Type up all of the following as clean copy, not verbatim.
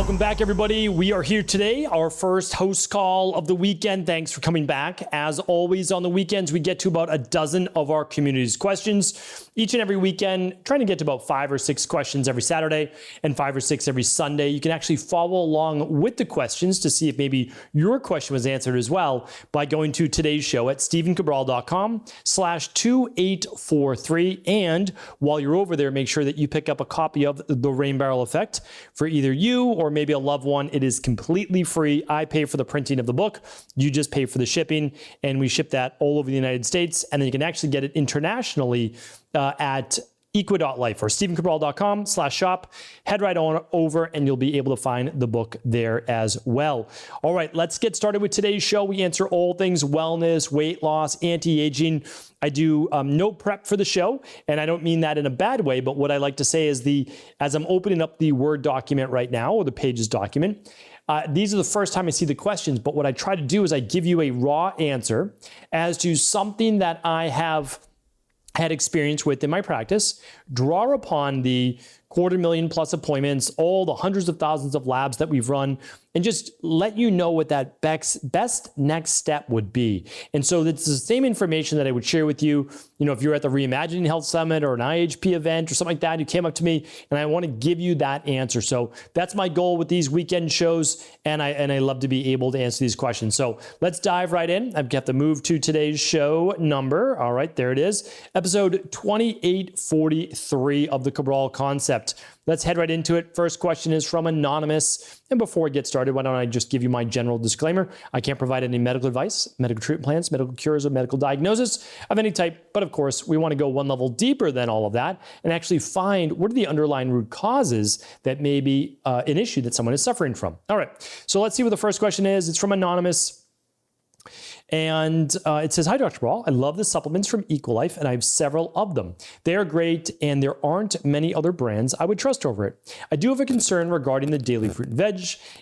Welcome back, everybody. We are here today, our first host call of the weekend. Thanks for coming back. As always, on the weekends, we get to about a dozen of our community's questions. Each and every weekend, trying to get to about 5 or 6 questions every Saturday and 5 or 6 every Sunday. You can actually follow along with the questions to see if maybe your question was answered as well by going to today's show at stevencabral.com/2843. And while you're over there, make sure that you pick up a copy of The Rain Barrel Effect for either you or maybe a loved one. It is completely free. I pay for the printing of the book. You just pay for the shipping, and we ship that all over the United States. And then you can actually get it internationally at equa.life or stevencabral.com/shop. Head right on over and you'll be able to find the book there as well. All right, let's get started with today's show. We answer all things wellness, weight loss, anti-aging. I do no prep for the show, and I don't mean that in a bad way, but what I like to say is as I'm opening up the Word document right now, or the Pages document, these are the first time I see the questions, but what I try to do is I give you a raw answer as to something that I have had experience with in my practice, draw upon the 250,000+ appointments, all the hundreds of thousands of labs that we've run, and just let you know what that best next step would be. And so it's the same information that I would share with you, if you're at the Reimagining Health Summit or an IHP event or something like that, you came up to me and I want to give you that answer. So that's my goal with these weekend shows, and I love to be able to answer these questions. So let's dive right in. I've got to move to today's show number. All right, there it is. Episode 2843 of the Cabral Concept. Let's head right into it. First question is from Anonymous. And before I get started, why don't I just give you my general disclaimer? I can't provide any medical advice, medical treatment plans, medical cures, or medical diagnosis of any type. But of course, we want to go one level deeper than all of that and actually find what are the underlying root causes that may be an issue that someone is suffering from. All right, so let's see what the first question is. It's from Anonymous. And it says, "Hi, Dr. Cabral. I love the supplements from Equalife, and I have several of them. They are great, and there aren't many other brands I would trust over it. I do have a concern regarding the daily fruit and veg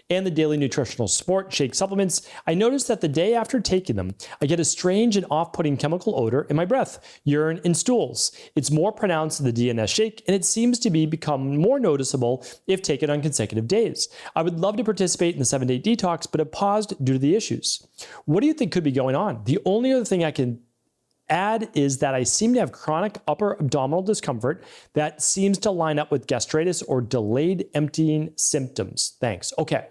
and the daily nutritional support shake supplements. I noticed that the day after taking them, I get a strange and off-putting chemical odor in my breath, urine, and stools. It's more pronounced in the DNS shake, and it seems to become more noticeable if taken on consecutive days. I would love to participate in the 7-day detox, but have paused due to the issues. What do you think could be going on? The only other thing I can add is that I seem to have chronic upper abdominal discomfort that seems to line up with gastritis or delayed emptying symptoms. Thanks." Okay,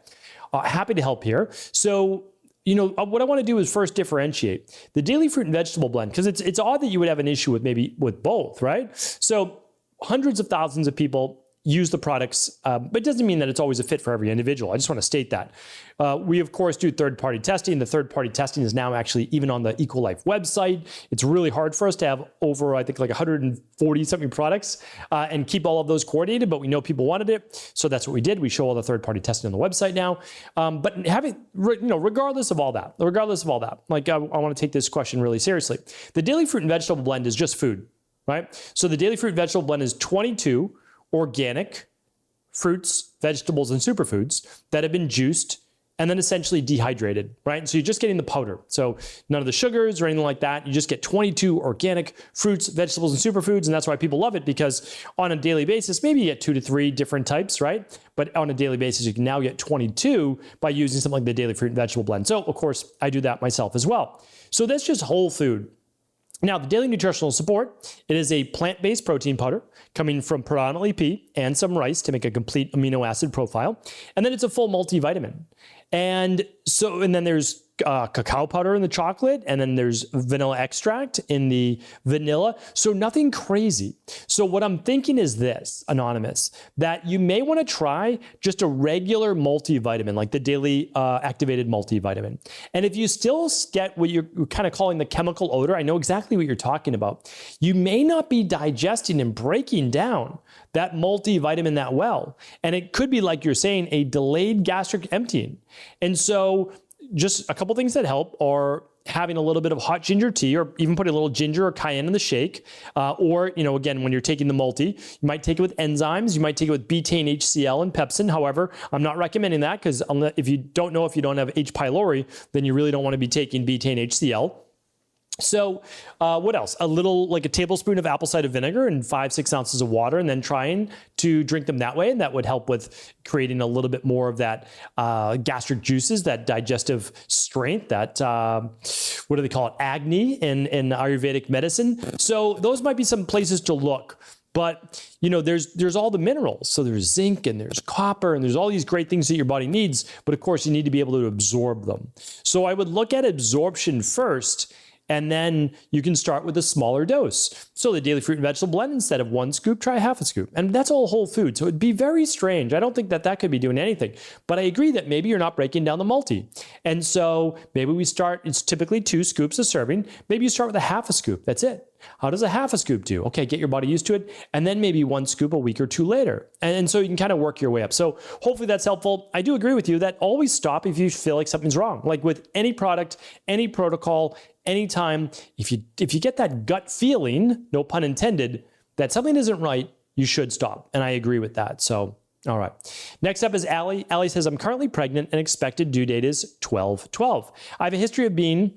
happy to help here. So, what I want to do is first differentiate the daily fruit and vegetable blend, because it's odd that you would have an issue with both, right? So hundreds of thousands of people use the products, but it doesn't mean that it's always a fit for every individual. I just want to state that. We, of course, do third-party testing. The third-party testing is now actually even on the Equalife website. It's really hard for us to have over, I think, like 140-something products and keep all of those coordinated, but we know people wanted it, so that's what we did. We show all the third-party testing on the website now. But regardless of all that, like I want to take this question really seriously. The daily fruit and vegetable blend is just food, right? So the daily fruit and vegetable blend is 22 organic fruits, vegetables, and superfoods that have been juiced and then essentially dehydrated, right? And so you're just getting the powder. So none of the sugars or anything like that. You just get 22 organic fruits, vegetables, and superfoods. And that's why people love it, because on a daily basis, maybe you get 2 to 3 different types, right? But on a daily basis, you can now get 22 by using something like the daily fruit and vegetable blend. So of course, I do that myself as well. So that's just whole food. Now, the daily nutritional support, it is a plant-based protein powder coming from predominantly pea and some rice to make a complete amino acid profile. And then it's a full multivitamin. And then there's cacao powder in the chocolate, and then there's vanilla extract in the vanilla. So nothing crazy. So what I'm thinking is this, Anonymous, that you may want to try just a regular multivitamin, like the daily activated multivitamin. And if you still get what you're kind of calling the chemical odor, I know exactly what you're talking about. You may not be digesting and breaking down that multivitamin that well. And it could be, like you're saying, a delayed gastric emptying. And so just a couple things that help are having a little bit of hot ginger tea, or even putting a little ginger or cayenne in the shake. Or, again, when you're taking the multi, you might take it with enzymes. You might take it with betaine, HCl, and pepsin. However, I'm not recommending that, because if you don't have H. pylori, then you really don't want to be taking betaine, HCl. So what else? Like a tablespoon of apple cider vinegar and 5-6 ounces of water, and then trying to drink them that way. And that would help with creating a little bit more of that gastric juices, that digestive strength, that, what do they call it? Agni in Ayurvedic medicine. So those might be some places to look. But, there's all the minerals. So there's zinc and there's copper and there's all these great things that your body needs. But of course, you need to be able to absorb them. So I would look at absorption first. And then you can start with a smaller dose. So the daily fruit and vegetable blend, instead of 1 scoop, try half a scoop. And that's all whole food. So it'd be very strange. I don't think that could be doing anything. But I agree that maybe you're not breaking down the multi. And so maybe we start, it's typically 2 scoops a serving. Maybe you start with a half a scoop. That's it. How does a half a scoop do? Okay, get your body used to it. And then maybe 1 scoop a week or 2 later. And so you can kind of work your way up. So hopefully that's helpful. I do agree with you that always stop if you feel like something's wrong. Like with any product, any protocol, anytime, if you get that gut feeling, no pun intended, that something isn't right, you should stop. And I agree with that. So, all right. Next up is Allie. Allie says, I'm currently pregnant and expected due date is 12/12. I have a history of being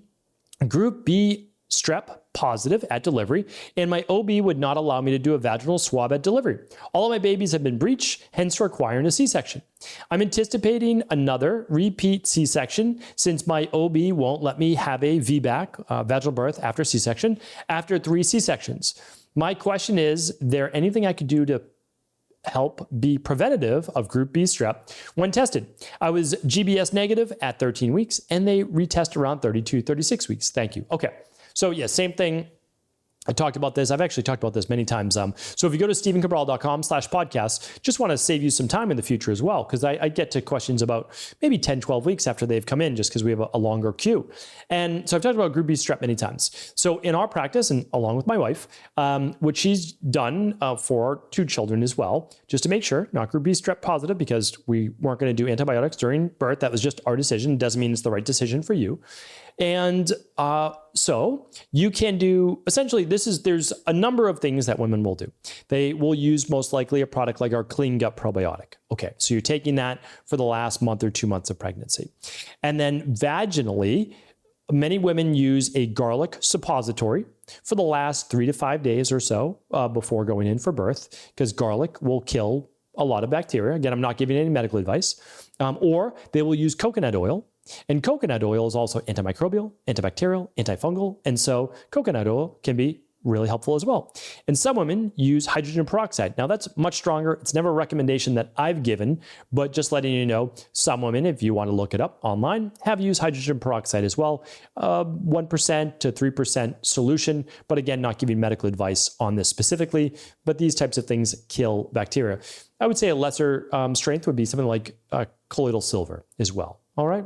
group B strep positive at delivery, and my OB would not allow me to do a vaginal swab at delivery. All of my babies have been breech, hence requiring a C-section. I'm anticipating another repeat C-section since my OB won't let me have a VBAC, vaginal birth after C-section, after 3 C-sections. My question is there anything I could do to help be preventative of group B strep when tested? I was GBS negative at 13 weeks, and they retest around 32, 36 weeks. Thank you. Okay. So yeah, same thing. I talked about this. I've actually talked about this many times. So if you go to stephencabral.com/podcast, just want to save you some time in the future as well, because I get to questions about maybe 10, 12 weeks after they've come in, just because we have a longer queue. And so I've talked about group B strep many times. So in our practice, and along with my wife, what she's done for our 2 children as well, just to make sure, not group B strep positive, because we weren't going to do antibiotics during birth. That was just our decision. It doesn't mean it's the right decision for you. And so you can do, essentially, there's a number of things that women will do. They will use most likely a product like our Clean Gut Probiotic. Okay, so you're taking that for the last month or 2 months of pregnancy. And then vaginally, many women use a garlic suppository for the last 3 to 5 days or so before going in for birth, because garlic will kill a lot of bacteria. Again, I'm not giving any medical advice. Or they will use coconut oil. And coconut oil is also antimicrobial, antibacterial, antifungal. And so coconut oil can be really helpful as well. And some women use hydrogen peroxide. Now that's much stronger. It's never a recommendation that I've given, but just letting you know, some women, if you want to look it up online, have used hydrogen peroxide as well. 1% to 3% solution, but again, not giving medical advice on this specifically, but these types of things kill bacteria. I would say a lesser strength would be something like colloidal silver as well. All right.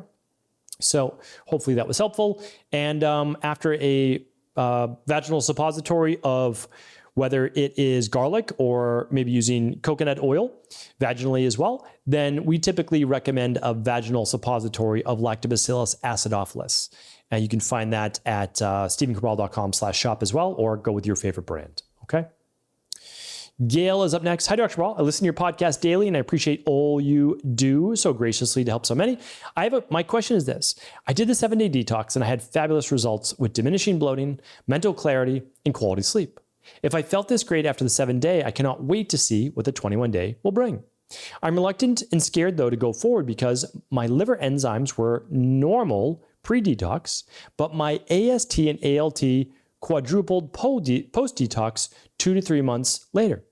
So hopefully that was helpful. And after a vaginal suppository of whether it is garlic or maybe using coconut oil vaginally as well, then we typically recommend a vaginal suppository of Lactobacillus acidophilus. And you can find that at stephencabral.com/shop as well, or go with your favorite brand. Okay. Gail is up next. Hi, Dr. Cabral. I listen to your podcast daily, and I appreciate all you do so graciously to help so many. My question is this. I did the 7-day detox, and I had fabulous results with diminishing bloating, mental clarity, and quality sleep. If I felt this great after the 7-day, I cannot wait to see what the 21-day will bring. I'm reluctant and scared, though, to go forward because my liver enzymes were normal pre-detox, but my AST and ALT quadrupled post-detox 2 to 3 months later.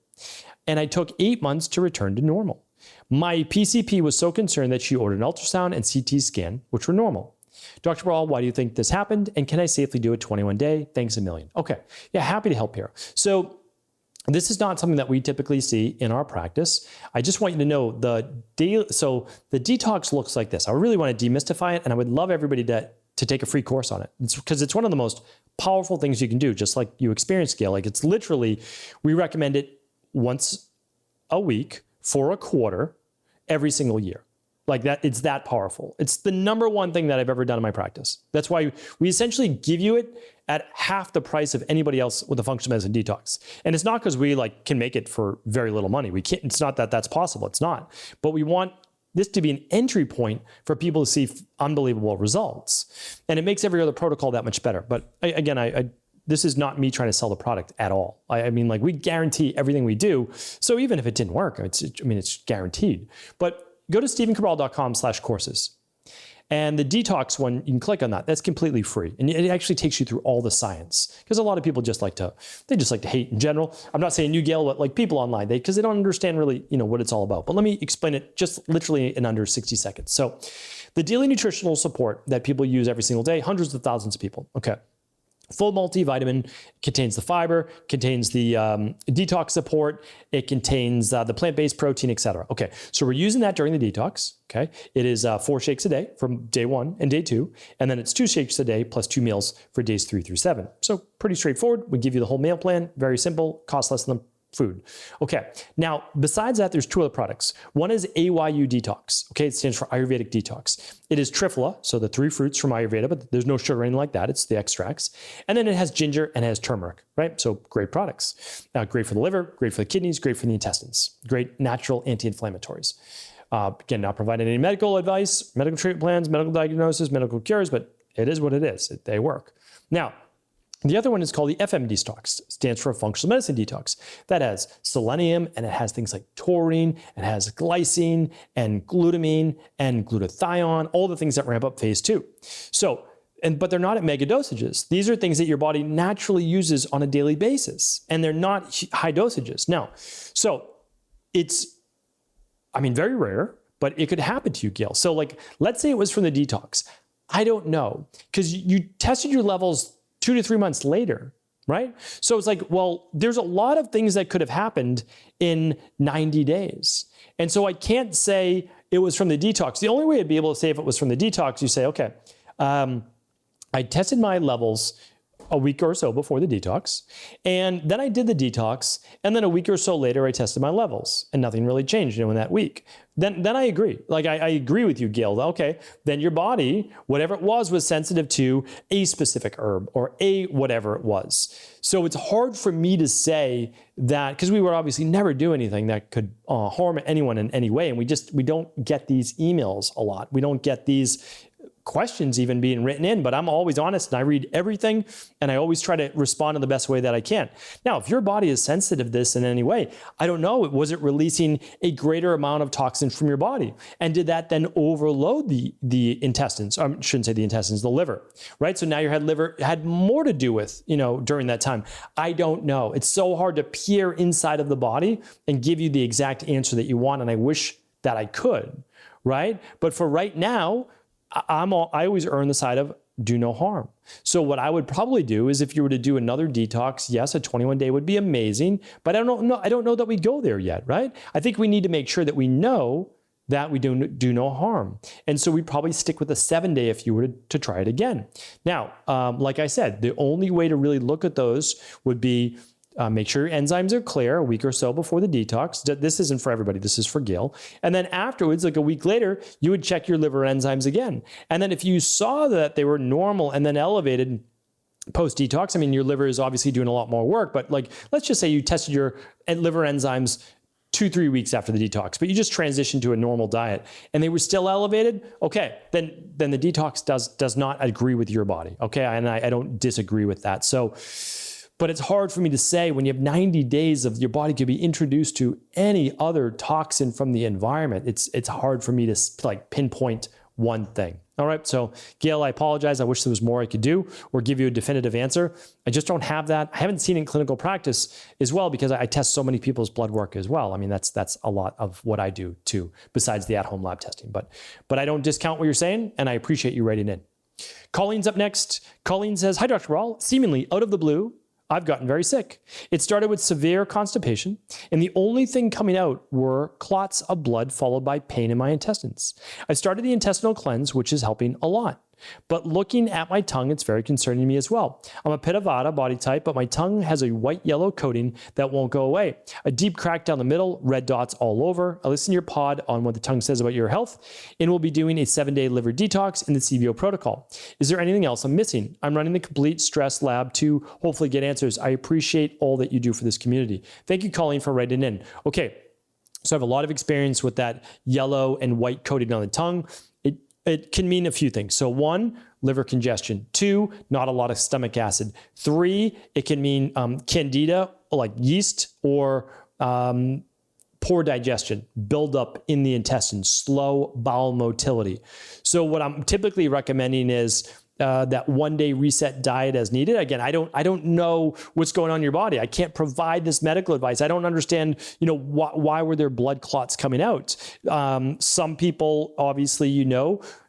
And I took 8 months to return to normal. My PCP was so concerned that she ordered an ultrasound and CT scan, which were normal. Dr. Cabral, why do you think this happened? And can I safely do a 21-day? Thanks a million. Okay. Yeah, happy to help here. So this is not something that we typically see in our practice. I just want you to know the detox looks like this. I really want to demystify it, and I would love everybody to take a free course on it. It's because it's one of the most powerful things you can do, just like you experience scale. Like it's literally, we recommend it once a week for a quarter every single year. Like that, it's that powerful. It's the number one thing that I've ever done in my practice. That's why we essentially give you it at half the price of anybody else with a functional medicine detox. And it's not because we can make it for very little money. We can't, it's not that that's possible. It's not. But we want this to be an entry point for people to see unbelievable results. And it makes every other protocol that much better. But again, this is not me trying to sell the product at all. I mean, like, we guarantee everything we do. So even if it didn't work, it's guaranteed. But go to stephencabral.com/courses. And the detox one, you can click on that. That's completely free. And it actually takes you through all the science. Because a lot of people just like to hate in general. I'm not saying you, Gail, but like people online, because they don't understand really, what it's all about. But let me explain it just literally in under 60 seconds. So the daily nutritional support that people use every single day, hundreds of thousands of people. Okay. Full multivitamin, contains the fiber, contains the detox support, it contains the plant-based protein, etc. Okay, so we're using that during the detox. Okay, it is 4 shakes a day from day 1 and day 2, and then it's 2 shakes a day plus 2 meals for days 3 through 7. So pretty straightforward. We give you the whole meal plan, very simple, costs less than food. Okay, now besides that, there's 2 other products. One is AYU Detox. Okay, it stands for Ayurvedic Detox. It is triphala, so the 3 fruits from Ayurveda, but there's no sugar or anything like that. It's the extracts. And then it has ginger and it has turmeric, right? So great products. Great for the liver, great for the kidneys, great for the intestines. Great natural anti-inflammatories. Again, not providing any medical advice, medical treatment plans, medical diagnosis, medical cures, but it is what it is. They work. Now, the other one is called the FM Detox. It stands for Functional Medicine Detox. That has selenium, and it has things like taurine, and has glycine and glutamine and glutathione, all the things that ramp up phase 2. So, but they're not at mega dosages. These are things that your body naturally uses on a daily basis, and they're not high dosages. Now, so it's, very rare, but it could happen to you, Gail. So like, let's say it was from the detox. I don't know, because you tested your levels 2 to 3 months later, right? So it's like, well, there's a lot of things that could have happened in 90 days. And so I can't say it was from the detox. The only way I'd be able to say if it was from the detox, you say, okay, I tested my levels a week or so before the detox, and then I did the detox, and then a week or so later I tested my levels, and nothing really changed in that week. Then I agree. Like I agree with you, Gail. Okay, then your body, whatever it was sensitive to a specific herb or a whatever it was. So it's hard for me to say that, because we would obviously never do anything that could harm anyone in any way, and we don't get these emails a lot. We don't get these questions even being written in, but I'm always honest and I read everything and I always try to respond in the best way that I can. Now, if your body is sensitive to this in any way, I don't know, was it releasing a greater amount of toxins from your body? And did that then overload the intestines? I shouldn't say the intestines, the liver, right? So now your liver had more to do with, during that time. I don't know. It's so hard to peer inside of the body and give you the exact answer that you want. And I wish that I could, right? But for right now, I always err on the side of do no harm. So what I would probably do is if you were to do another detox, yes, a 21-day would be amazing, but I don't know that we go there yet, right? I think we need to make sure that we know that we do no harm. And so we'd probably stick with a 7-day if you were to try it again. Now, like I said, the only way to really look at those would be make sure your enzymes are clear a week or so before the detox. This isn't for everybody. This is for Gail. And then afterwards, like a week later, you would check your liver enzymes again. And then if you saw that they were normal and then elevated post-detox, your liver is obviously doing a lot more work, but like, let's just say you tested your liver enzymes 2-3 weeks after the detox, but you just transitioned to a normal diet and they were still elevated. Okay, then the detox does not agree with your body. Okay, and I don't disagree with that. So, but it's hard for me to say when you have 90 days of your body could be introduced to any other toxin from the environment. It's hard for me to like pinpoint one thing. All right. So Gail, I apologize. I wish there was more I could do or give you a definitive answer. I just don't have that. I haven't seen it in clinical practice as well because I test so many people's blood work as well. That's a lot of what I do too, besides the at-home lab testing. But I don't discount what you're saying, and I appreciate you writing in. Colleen's up next. Colleen says, "Hi, Dr. Cabral. Seemingly out of the blue, I've gotten very sick. It started with severe constipation, and the only thing coming out were clots of blood followed by pain in my intestines. I started the intestinal cleanse, which is helping a lot. But looking at my tongue, it's very concerning me as well. I'm a Pitta Vata body type, but my tongue has a white-yellow coating that won't go away. A deep crack down the middle, red dots all over. I listen to your pod on what the tongue says about your health, and we'll be doing a 7-day liver detox in the CVO protocol. Is there anything else I'm missing? I'm running the complete stress lab to hopefully get answers. I appreciate all that you do for this community." Thank you, Colleen, for writing in. Okay. So I have a lot of experience with that yellow and white coating on the tongue. It can mean a few things. So 1, liver congestion. 2, not a lot of stomach acid. 3, it can mean candida, like yeast, or poor digestion, buildup in the intestine, slow bowel motility. So what I'm typically recommending is that 1-day reset diet as needed. Again, I don't know what's going on in your body. I can't provide this medical advice. I don't understand, why were there blood clots coming out? Some people, obviously,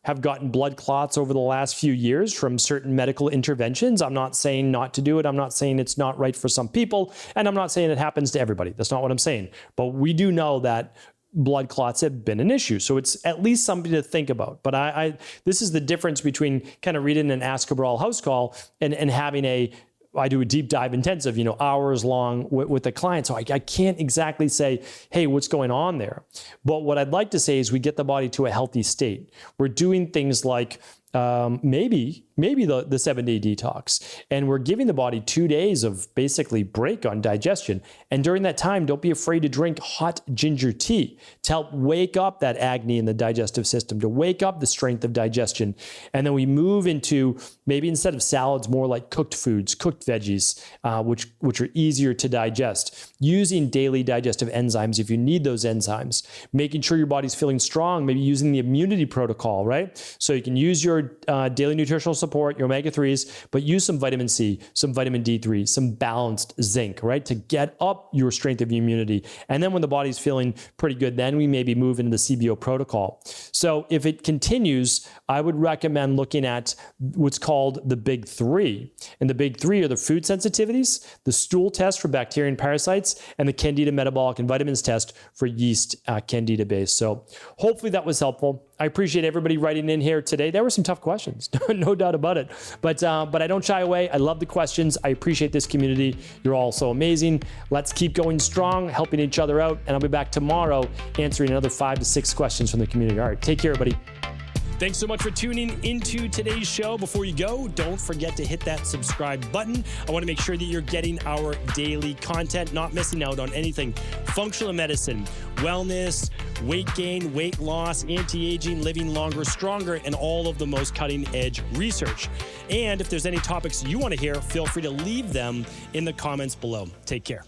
have gotten blood clots over the last few years from certain medical interventions. I'm not saying not to do it. I'm not saying it's not right for some people. And I'm not saying it happens to everybody. That's not what I'm saying. But we do know that blood clots have been an issue. So it's at least something to think about. But this is the difference between kind of reading an Ask Cabral HouseCall and having I do a deep dive intensive, hours long with the client. So I can't exactly say, hey, what's going on there? But what I'd like to say is we get the body to a healthy state. We're doing things like maybe the 7-day detox. And we're giving the body 2 days of basically break on digestion. And during that time, don't be afraid to drink hot ginger tea to help wake up that agni in the digestive system, to wake up the strength of digestion. And then we move into maybe instead of salads, more like cooked foods, cooked veggies, which are easier to digest. Using daily digestive enzymes if you need those enzymes. Making sure your body's feeling strong, maybe using the immunity protocol, right? So you can use your daily nutritional support, your omega-3s, but use some vitamin C, some vitamin D3, some balanced zinc, right? To get up your strength of immunity. And then when the body's feeling pretty good, then we maybe move into the CBO protocol. So if it continues, I would recommend looking at what's called the big 3. And the big 3 are the food sensitivities, the stool test for bacteria and parasites, and the Candida metabolic and vitamins test for yeast Candida base. So hopefully that was helpful. I appreciate everybody writing in here today. There were some tough questions, no doubt about it. But I don't shy away. I love the questions. I appreciate this community. You're all so amazing. Let's keep going strong, helping each other out. And I'll be back tomorrow answering another 5 to 6 questions from the community. All right, take care, everybody. Thanks so much for tuning into today's show. Before you go, don't forget to hit that subscribe button. I want to make sure that you're getting our daily content, not missing out on anything. Functional medicine, wellness, weight gain, weight loss, anti-aging, living longer, stronger, and all of the most cutting-edge research. And if there's any topics you want to hear, feel free to leave them in the comments below. Take care.